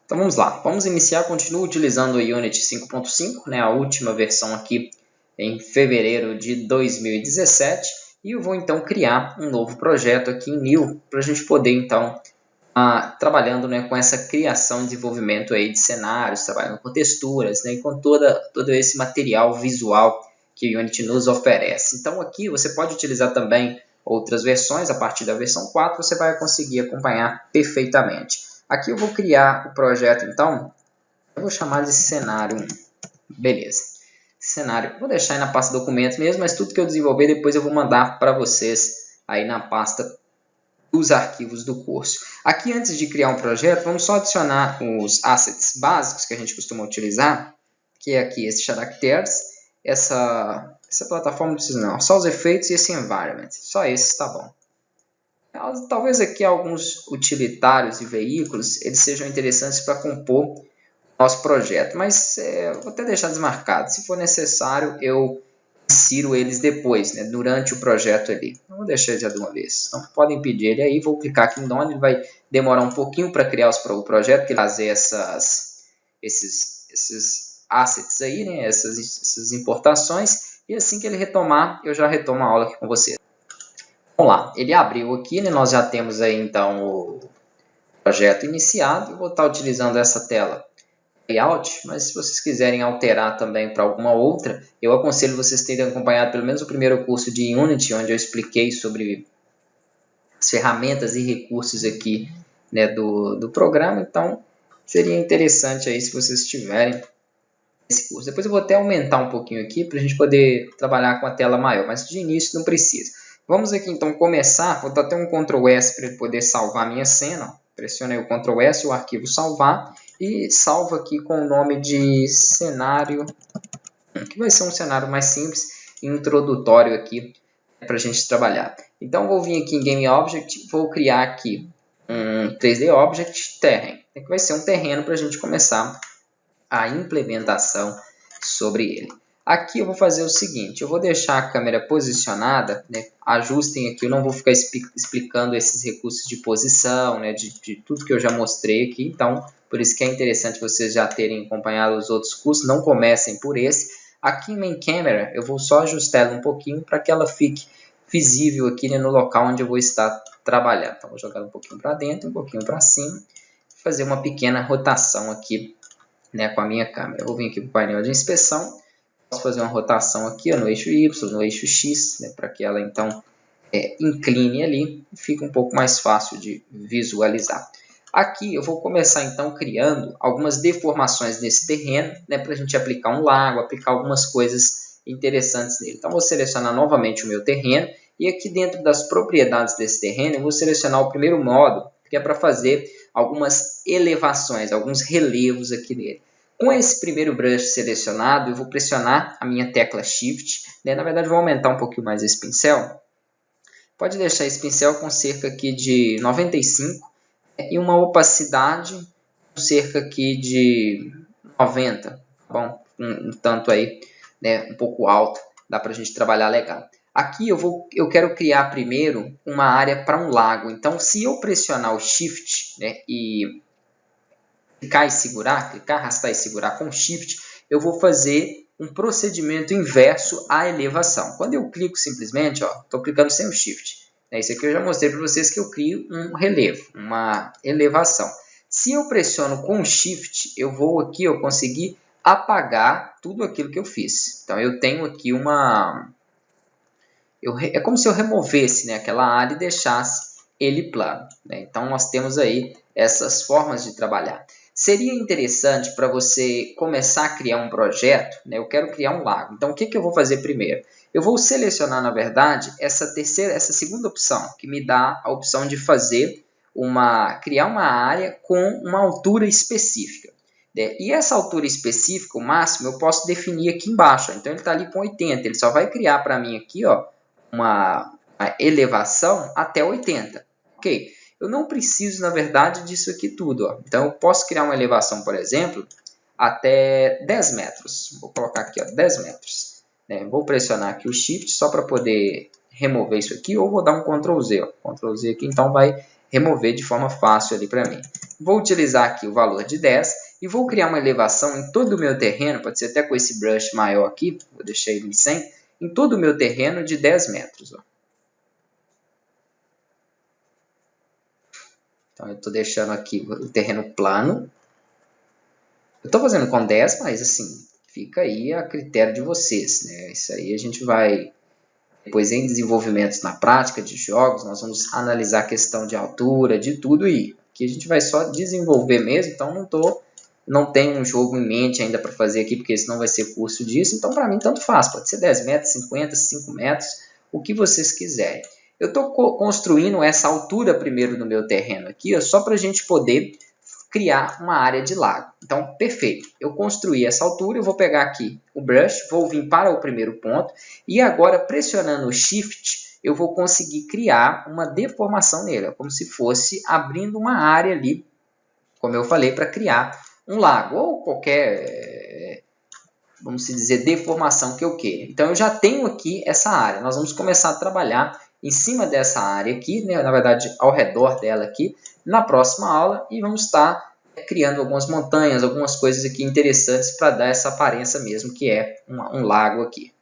Então vamos lá, vamos iniciar, continuo utilizando o Unity 5.5, né, a última versão aqui em fevereiro de 2017, e eu vou então criar um novo projeto aqui em New, para a gente poder então trabalhando, né, com essa criação e desenvolvimento aí de cenários, trabalhando com texturas, né, e com todo esse material visual que o Unity nos oferece. Então aqui você pode utilizar também outras versões, a partir da versão 4 você vai conseguir acompanhar perfeitamente. Aqui eu vou criar o projeto, então, eu vou chamar de cenário 1. Beleza. Cenário, vou deixar aí na pasta documentos mesmo, mas tudo que eu desenvolver depois eu vou mandar para vocês aí na pasta dos arquivos do curso. Aqui, antes de criar um projeto, vamos só adicionar os assets básicos que a gente costuma utilizar, que é aqui esse Characters, essa plataforma não precisa não, só os efeitos e esse environment, só esse tá bom. Talvez aqui alguns utilitários e veículos eles sejam interessantes para compor o nosso projeto, mas vou até deixar desmarcado. Se for necessário, eu insiro eles depois, né, durante o projeto ali. Não vou deixar já de uma vez. Então, podem pedir ele aí, vou clicar aqui em Done, ele vai demorar um pouquinho para criar o projeto, porque ele vai fazer esses assets aí, né, essas importações, e assim que ele retomar, eu já retomo a aula aqui com vocês. Vamos lá, ele abriu aqui, né? Nós já temos aí então o projeto iniciado. Eu vou estar utilizando essa tela layout, mas se vocês quiserem alterar também para alguma outra, eu aconselho vocês terem acompanhado pelo menos o primeiro curso de Unity, onde eu expliquei sobre as ferramentas e recursos aqui, né, do programa. Então seria interessante aí se vocês tiverem esse curso. Depois eu vou até aumentar um pouquinho aqui para a gente poder trabalhar com a tela maior, mas de início não precisa. Vamos aqui então começar, vou dar até um Ctrl S para ele poder salvar a minha cena. Pressione aí o Ctrl S, o arquivo salvar, e salvo aqui com o nome de cenário, que vai ser um cenário mais simples e introdutório aqui para a gente trabalhar. Então vou vir aqui em Game Object, vou criar aqui um 3D Object Terrain, que vai ser um terreno para a gente começar a implementação sobre ele. Aqui eu vou fazer o seguinte, eu vou deixar a câmera posicionada, né? Ajustem aqui, eu não vou ficar explicando esses recursos de posição, né? de tudo que eu já mostrei aqui, então por isso que é interessante vocês já terem acompanhado os outros cursos, não comecem por esse. Aqui em Main Camera eu vou só ajustar ela um pouquinho para que ela fique visível aqui, né, no local onde eu vou estar trabalhando. Então vou jogar um pouquinho para dentro, um pouquinho para cima, fazer uma pequena rotação aqui, né, com a minha câmera. Eu vou vir aqui para o painel de inspeção. Posso fazer uma rotação aqui, ó, no eixo Y, no eixo X, né, para que ela então incline ali e fique um pouco mais fácil de visualizar. Aqui eu vou começar então criando algumas deformações nesse terreno, né, para a gente aplicar um lago, aplicar algumas coisas interessantes nele. Então vou selecionar novamente o meu terreno e aqui dentro das propriedades desse terreno eu vou selecionar o primeiro modo, que é para fazer algumas elevações, alguns relevos aqui nele. Com esse primeiro brush selecionado, eu vou pressionar a minha tecla Shift, né? Na verdade, vou aumentar um pouquinho mais esse pincel. Pode deixar esse pincel com cerca aqui de 95 e uma opacidade com cerca aqui de 90, tá bom? Um tanto aí, né? Um pouco alto, dá para a gente trabalhar legal. Aqui eu quero criar primeiro uma área para um lago. Então, se eu pressionar o Shift, né, e clicar, arrastar e segurar com Shift, eu vou fazer um procedimento inverso à elevação. Quando eu clico simplesmente, estou clicando sem o Shift. Isso aqui eu já mostrei para vocês que eu crio um relevo, uma elevação. Se eu pressiono com Shift, eu vou aqui conseguir apagar tudo aquilo que eu fiz. Então eu tenho aqui é como se eu removesse, né, aquela área e deixasse ele plano, né? Então nós temos aí essas formas de trabalhar. Seria interessante para você começar a criar um projeto, né? Eu quero criar um lago. Então o que eu vou fazer primeiro? Eu vou selecionar, na verdade, essa segunda opção, que me dá a opção de criar uma área com uma altura específica. E essa altura específica, o máximo, eu posso definir aqui embaixo. Então ele está ali com 80. Ele só vai criar para mim aqui uma elevação até 80. Ok? Eu não preciso, na verdade, disso aqui tudo. Então eu posso criar uma elevação, por exemplo, até 10 metros. Vou colocar aqui 10 metros. Vou pressionar aqui o Shift só para poder remover isso aqui. Ou vou dar um Ctrl Z. Ctrl Z aqui, então vai remover de forma fácil ali para mim. Vou utilizar aqui o valor de 10 e vou criar uma elevação em todo o meu terreno, pode ser até com esse brush maior aqui, vou deixar ele em 100, em todo o meu terreno de 10 metros. Ó. Então, eu estou deixando aqui o terreno plano. Eu estou fazendo com 10, mas assim, fica aí a critério de vocês, né? Isso aí a gente vai, depois em desenvolvimentos na prática de jogos, nós vamos analisar a questão de altura, de tudo, e aqui a gente vai só desenvolver mesmo, então não tenho um jogo em mente ainda para fazer aqui, porque senão vai ser curso disso, então para mim tanto faz, pode ser 10 metros, 50, 5 metros, o que vocês quiserem. Eu estou construindo essa altura primeiro no meu terreno aqui, ó, só para a gente poder criar uma área de lago. Então, perfeito. Eu construí essa altura, eu vou pegar aqui o brush, vou vir para o primeiro ponto, e agora pressionando o Shift, eu vou conseguir criar uma deformação nele, como se fosse abrindo uma área ali, como eu falei, para criar um lago, ou qualquer, vamos dizer, deformação que eu queira. Então, eu já tenho aqui essa área. Nós vamos começar a trabalhar em cima dessa área aqui, né? Na verdade, ao redor dela aqui, na próxima aula, e vamos estar criando algumas montanhas, algumas coisas aqui interessantes para dar essa aparência mesmo, que é um lago aqui.